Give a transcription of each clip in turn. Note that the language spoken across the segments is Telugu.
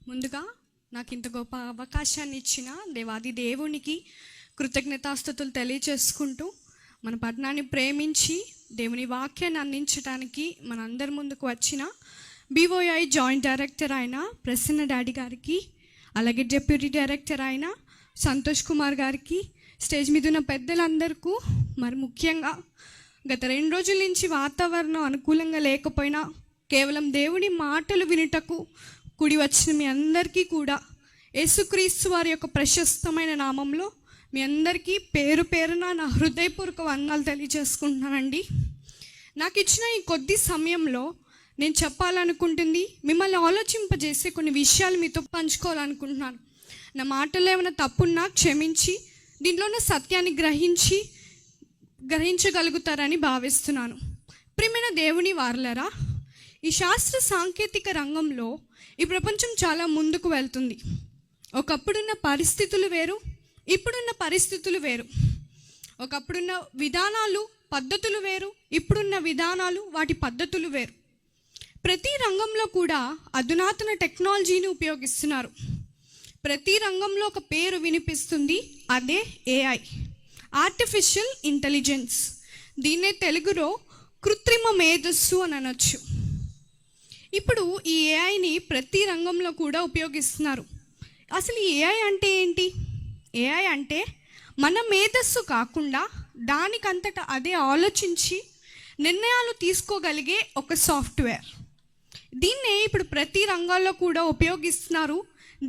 ముందుగా నాకు ఇంత గొప్ప అవకాశాన్ని ఇచ్చిన దేవాది దేవునికి కృతజ్ఞతాస్తుతులు తెలియచేసుకుంటూ మన పట్టణాన్ని ప్రేమించి దేవుని వాక్యాన్ని అందించడానికి మన అందరి ముందుకు వచ్చిన BOI జాయింట్ డైరెక్టర్ అయిన ప్రసన్న డాడీ గారికి, అలాగే డిప్యూటీ డైరెక్టర్ అయిన సంతోష్ కుమార్ గారికి, స్టేజ్ మీద ఉన్న పెద్దలందరికీ, మరి ముఖ్యంగా గత 2 రోజుల నుంచి వాతావరణం అనుకూలంగా లేకపోయినా కేవలం దేవుని మాటలు వినుటకు కూడి వచ్చిన మీ అందరికీ కూడా యేసుక్రీస్తు వారి యొక్క ప్రశస్తమైన నామంలో మీ అందరికీ పేరు పేరున నా హృదయపూర్వక వందనాలు తెలియజేసుకుంటున్నానండి. నాకు ఇచ్చిన ఈ కొద్ది సమయంలో నేను చెప్పాలనుకుంటుంది, మిమ్మల్ని ఆలోచింపజేసే కొన్ని విషయాలు మీతో పంచుకోవాలనుకుంటున్నాను. నా మాటల్లో ఏమైనా తప్పున్నా క్షమించి దీంట్లో ఉన్న సత్యాన్ని గ్రహించగలుగుతారని భావిస్తున్నాను. ప్రియమైన దేవుని వారలారా, ఈ శాస్త్ర సాంకేతిక రంగంలో ఈ ప్రపంచం చాలా ముందుకు వెళ్తుంది. ఒకప్పుడున్న పరిస్థితులు వేరు, ఇప్పుడున్న పరిస్థితులు వేరు. ఒకప్పుడున్న విధానాలు పద్ధతులు వేరు, ఇప్పుడున్న విధానాలు వాటి పద్ధతులు వేరు. ప్రతి రంగంలో కూడా అధునాతన టెక్నాలజీని ఉపయోగిస్తున్నారు. ప్రతి రంగంలో ఒక పేరు వినిపిస్తుంది, అదే AI, ఆర్టిఫిషియల్ ఇంటెలిజెన్స్. దీన్నే తెలుగులో కృత్రిమ మేధస్సు అని అనొచ్చు. ఇప్పుడు ఈ AIని ప్రతి రంగంలో కూడా ఉపయోగిస్తున్నారు. అసలు ఈ AI అంటే ఏంటి? AI అంటే మన మేధస్సు కాకుండా దానికంతటా అదే ఆలోచించి నిర్ణయాలు తీసుకోగలిగే ఒక సాఫ్ట్వేర్. దీన్నే ఇప్పుడు ప్రతి రంగాల్లో కూడా ఉపయోగిస్తున్నారు.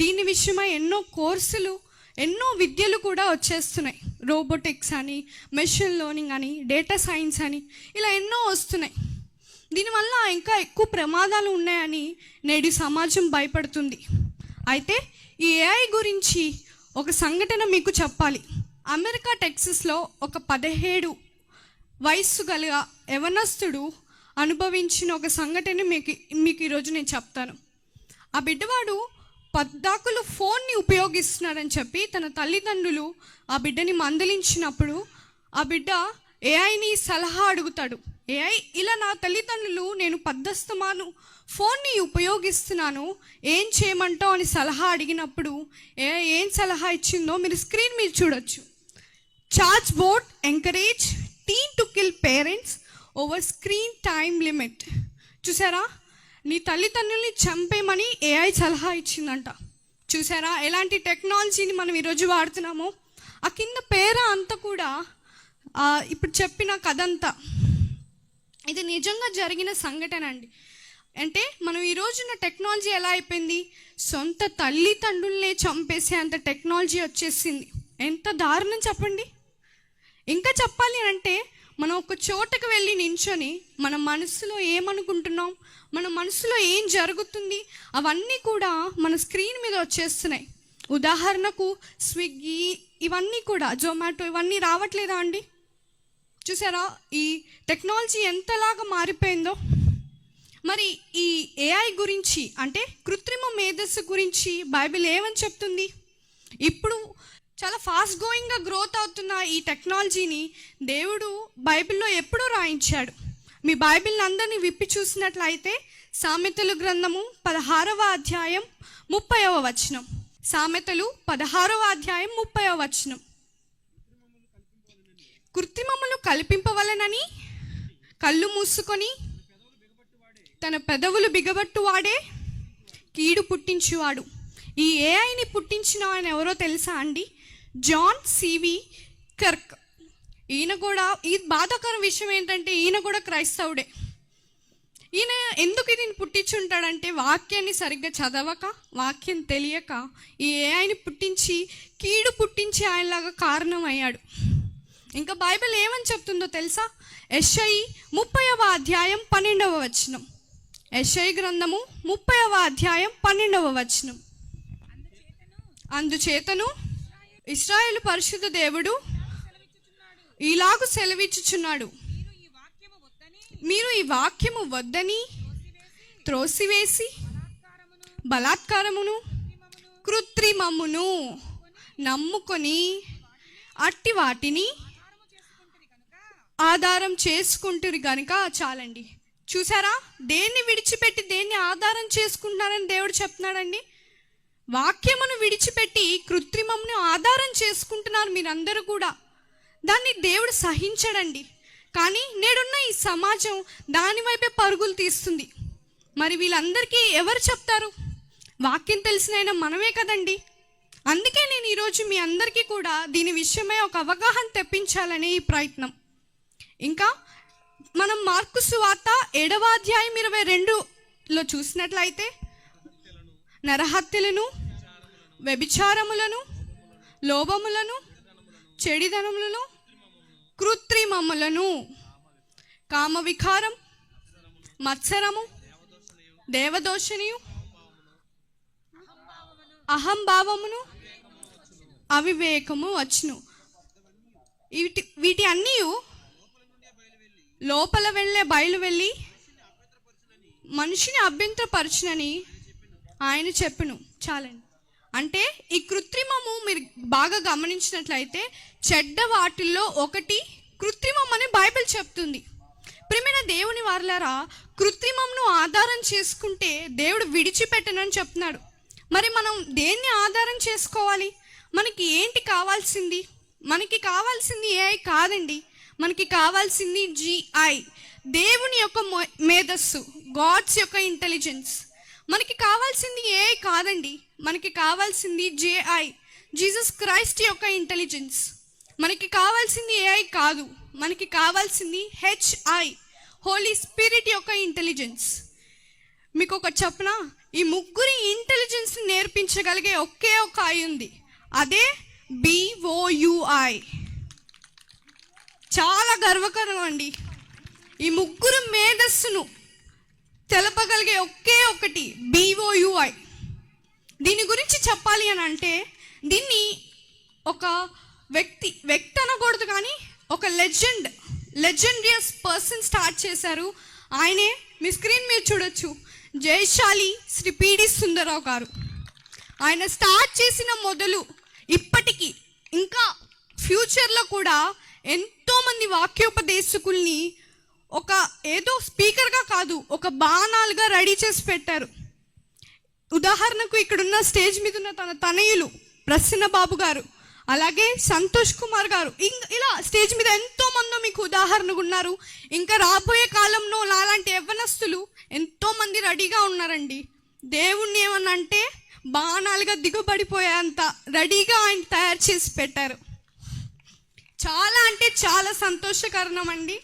దీని విషయమై ఎన్నో కోర్సులు, ఎన్నో విద్యలు కూడా వచ్చేస్తున్నాయి. రోబోటిక్స్ అని, మెషిన్ లెర్నింగ్ అని, డేటా సైన్స్ అని, ఇలా ఎన్నో వస్తున్నాయి. దీనివల్ల ఇంకా ఎక్కువ ప్రమాదాలు ఉన్నాయని నేడు సమాజం భయపడుతుంది. అయితే ఈ AI గురించి ఒక సంఘటన మీకు చెప్పాలి. అమెరికా టెక్సస్లో ఒక 17 వయస్సు గల యవనస్తుడు అనుభవించిన ఒక సంఘటన మీకు ఈరోజు నేను చెప్తాను. ఆ బిడ్డవాడు పద్దాకులు ఫోన్ని ఉపయోగిస్తున్నాడని చెప్పి తన తల్లిదండ్రులు ఆ బిడ్డని మందలించినప్పుడు ఆ బిడ్డ AIని సలహా అడుగుతాడు. AI, ఇలా నా తల్లిదండ్రులు నేను పద్దస్తమాను ఫోన్ని ఉపయోగిస్తున్నాను, ఏం చేయమంటావు అని సలహా అడిగినప్పుడు AI ఏం సలహా ఇచ్చిందో మీరు స్క్రీన్ మీద చూడొచ్చు. Chatbot encourage teen to kill parents over screen time limit. చూసారా, నీ తల్లిదండ్రుల్ని చంపేమని AI సలహా ఇచ్చిందంట. చూసారా ఎలాంటి టెక్నాలజీని మనం ఈరోజు వాడుతున్నామో. ఆ కింద పేర అంతా కూడా ఇప్పుడు చెప్పిన కథంతా ఇది నిజంగా జరిగిన సంఘటన అండి. అంటే మనం ఈ రోజున టెక్నాలజీ ఎలా అయిపోయింది, సొంత తల్లిదండ్రులనే చంపేసే అంత టెక్నాలజీ వచ్చేసింది. ఎంత దారుణం చెప్పండి. ఇంకా చెప్పాలి అంటే మనం ఒక చోటకు వెళ్ళి నించొని మన మనసులో ఏమనుకుంటున్నాం, మన మనసులో ఏం జరుగుతుంది, అవన్నీ కూడా మన స్క్రీన్ మీద వచ్చేస్తున్నాయి. ఉదాహరణకు స్విగ్గీ, ఇవన్నీ కూడా జొమాటో, ఇవన్నీ రావట్లేదా అండి? చూసారా ఈ టెక్నాలజీ ఎంతలాగా మారిపోయిందో. మరి ఈ AI గురించి అంటే కృత్రిమ మేధస్సు గురించి బైబిల్ ఏమని చెప్తుంది? ఇప్పుడు చాలా ఫాస్ట్ గోయింగ్గా గ్రోత్ అవుతున్న ఈ టెక్నాలజీని దేవుడు బైబిల్లో ఎప్పుడూ రాయించాడు. మీ బైబిల్ని అందరినీ విప్పి చూసినట్లయితే సామెతలు గ్రంథము 16వ అధ్యాయం 30వ వచనం. సామెతలు 16వ అధ్యాయం 30వ వచనం. కృత్రిమములు కల్పింపవలనని కళ్ళు మూసుకొని తన పెదవులు బిగబట్టువాడే కీడు పుట్టించువాడు. ఈ AIని పుట్టించిన ఆయన ఎవరో తెలుసా అండి? John CV Kirk. ఈయన కూడా, ఈ బాధాకర విషయం ఏంటంటే ఈయన కూడా క్రైస్తవుడే. ఈయన ఎందుకు దీన్ని పుట్టించుంటాడంటే వాక్యాన్ని సరిగ్గా చదవక, వాక్యం తెలియక ఈ AIని పుట్టించి కీడు పుట్టించి ఆయనలాగా కారణం అయ్యాడు. ఇంకా బైబిల్ ఏమని చెప్తుందో తెలుసా? యెషయా 30వ అధ్యాయం 12వ వచనం. యెషయా గ్రంథము 30వ అధ్యాయం 12వ వచనం. అందుచేతను ఇశ్రాయేలు పరిశుద్ధ దేవుడు ఇలాగు సెలవిచ్చుచున్నాడు, మీరు ఈ వాక్యము వద్దని త్రోసివేసి బలాత్కారమును కృత్రిమమును నమ్ముకొని అట్టి వాటిని ఆధారం చేసుకుంటురు కనుక చాలండి. చూసారా, దేన్ని విడిచిపెట్టి దేన్ని ఆధారం చేసుకుంటున్నారని దేవుడు చెప్తున్నాడండి. వాక్యమును విడిచిపెట్టి కృత్రిమమును ఆధారం చేసుకుంటున్నారు మీరందరూ కూడా. దాన్ని దేవుడు సహించడండి. కానీ నేడున్న ఈ సమాజం దాని వైపే పరుగులు తీస్తుంది. మరి వీళ్ళందరికీ ఎవరు చెప్తారు? వాక్యం తెలిసిన మనమే కదండి. అందుకే నేను ఈరోజు మీ అందరికీ కూడా దీని విషయమై ఒక అవగాహన తెప్పించాలనే ఈ ప్రయత్నం. ఇంకా మనం మార్కు సువార్త 7వ అధ్యాయం 22లో చూసినట్లయితే నరహత్యలను, వ్యభిచారములను, లోభములను, చెడిదనములను, కృత్రిమములను, కామవికారం, మత్సరము, దేవదోషణియు, అహంభావమును, అవివేకము వచ్చును. వీటి అన్నీ లోపల బయలు వెళ్ళి మనిషిని అభ్యంతరపరచునని ఆయన చెప్పును. చాలండి. అంటే ఈ కృత్రిమము మీరు బాగా గమనించినట్లయితే చెడ్డ వాటిల్లో ఒకటి కృత్రిమం అని బైబిల్ చెప్తుంది. ప్రియమైన దేవుని వారలారా, కృత్రిమంను ఆధారం చేసుకుంటే దేవుడు విడిచిపెట్టనని చెప్తున్నాడు. మరి మనం దేన్ని ఆధారం చేసుకోవాలి? మనకి ఏంటి కావాల్సింది? మనకి కావాల్సింది ఏఐ కాదండి. మనకి కావాల్సింది GI, దేవుని యొక్క మేధస్సు, గాడ్స్ యొక్క ఇంటెలిజెన్స్. మనకి కావాల్సింది ఏఐ కాదండి. మనకి కావాల్సింది JI, జీసస్ క్రైస్ట్ యొక్క ఇంటెలిజెన్స్. మనకి కావాల్సింది ఏఐ కాదు, మనకి కావాల్సింది HI, హోలీ స్పిరిట్ యొక్క ఇంటెలిజెన్స్. మీకు ఒకటి చెప్పనా, ఈ ముగ్గురి ఇంటెలిజెన్స్ నేర్పించగలిగే ఒకే ఒక ఐ ఉంది, అదే BOUI. చాలా గర్వకారం అండి. ఈ ముగ్గురు మేధస్సును తెలపగలిగే ఒకే ఒకటి BOUI. దీని గురించి చెప్పాలి అని అంటే దీన్ని ఒక వ్యక్తి అనకూడదు, కానీ ఒక లెజెండరియస్ పర్సన్ స్టార్ట్ చేశారు. ఆయనే మీ స్క్రీన్ మీద చూడొచ్చు, జయశాలి శ్రీ PD సుందరరావు గారు. ఆయన స్టార్ట్ చేసిన మొదలు ఇప్పటికీ ఇంకా ఫ్యూచర్లో కూడా ఎంతోమంది వాక్యోపదేశకుల్ని ఒక ఏదో స్పీకర్గా కాదు, ఒక బాణాలుగా రెడీ చేసి పెట్టారు. ఉదాహరణకు ఇక్కడున్న స్టేజ్ మీద ఉన్న తన తనయులు ప్రసన్న బాబు గారు, అలాగే సంతోష్ కుమార్ గారు, ఇలా స్టేజ్ మీద ఎంతో మంది మీకు ఉదాహరణకు ఉన్నారు. ఇంకా రాబోయే కాలంలో అలాంటి యవ్వనస్తులు ఎంతో మంది రెడీగా ఉన్నారండి. దేవుణ్ణి ఏమన్నా అంటే బాణాలుగా దిగుబడిపోయేంత రెడీగా ఆయన తయారు చేసి పెట్టారు. చాలా అంటే చాలా సంతోషకరణం అండి.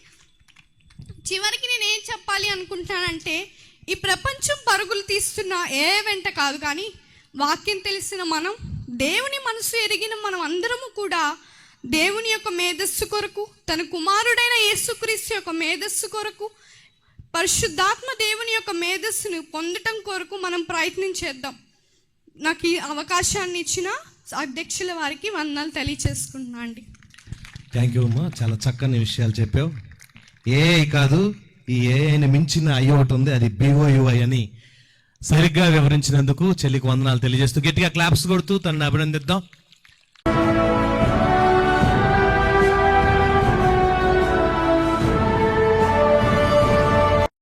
చివరికి నేను ఏం చెప్పాలి అనుకుంటానంటే, ఈ ప్రపంచం పరుగులు తీస్తున్న ఏ వెంట కాదు, కానీ వాక్యం తెలిసిన మనం, దేవుని మనసు ఎరిగిన మనం అందరము కూడా దేవుని యొక్క మేధస్సు కొరకు, తన కుమారుడైన యేసుక్రీస్తు యొక్క మేధస్సు కొరకు, పరిశుద్ధాత్మ దేవుని యొక్క మేధస్సును పొందటం కొరకు మనం ప్రయత్నం చేద్దాం. నాకు ఈ అవకాశాన్ని ఇచ్చిన అధ్యక్షుల వారికి వందనాలు తెలియచేసుకుంటున్నా అండి. థ్యాంక్ యూ అమ్మా, చాలా చక్కని విషయాలు చెప్పావు. ఏఐ కాదు, ఈ ఏఐని మించిన ఐ ఒకటి ఉంది, అది BOUI అని సరిగ్గా వివరించినందుకు చెల్లికి వందనాలు తెలియజేస్తూ గట్టిగా క్లాప్స్ కొడుతూ తనని అభినందిద్దాం.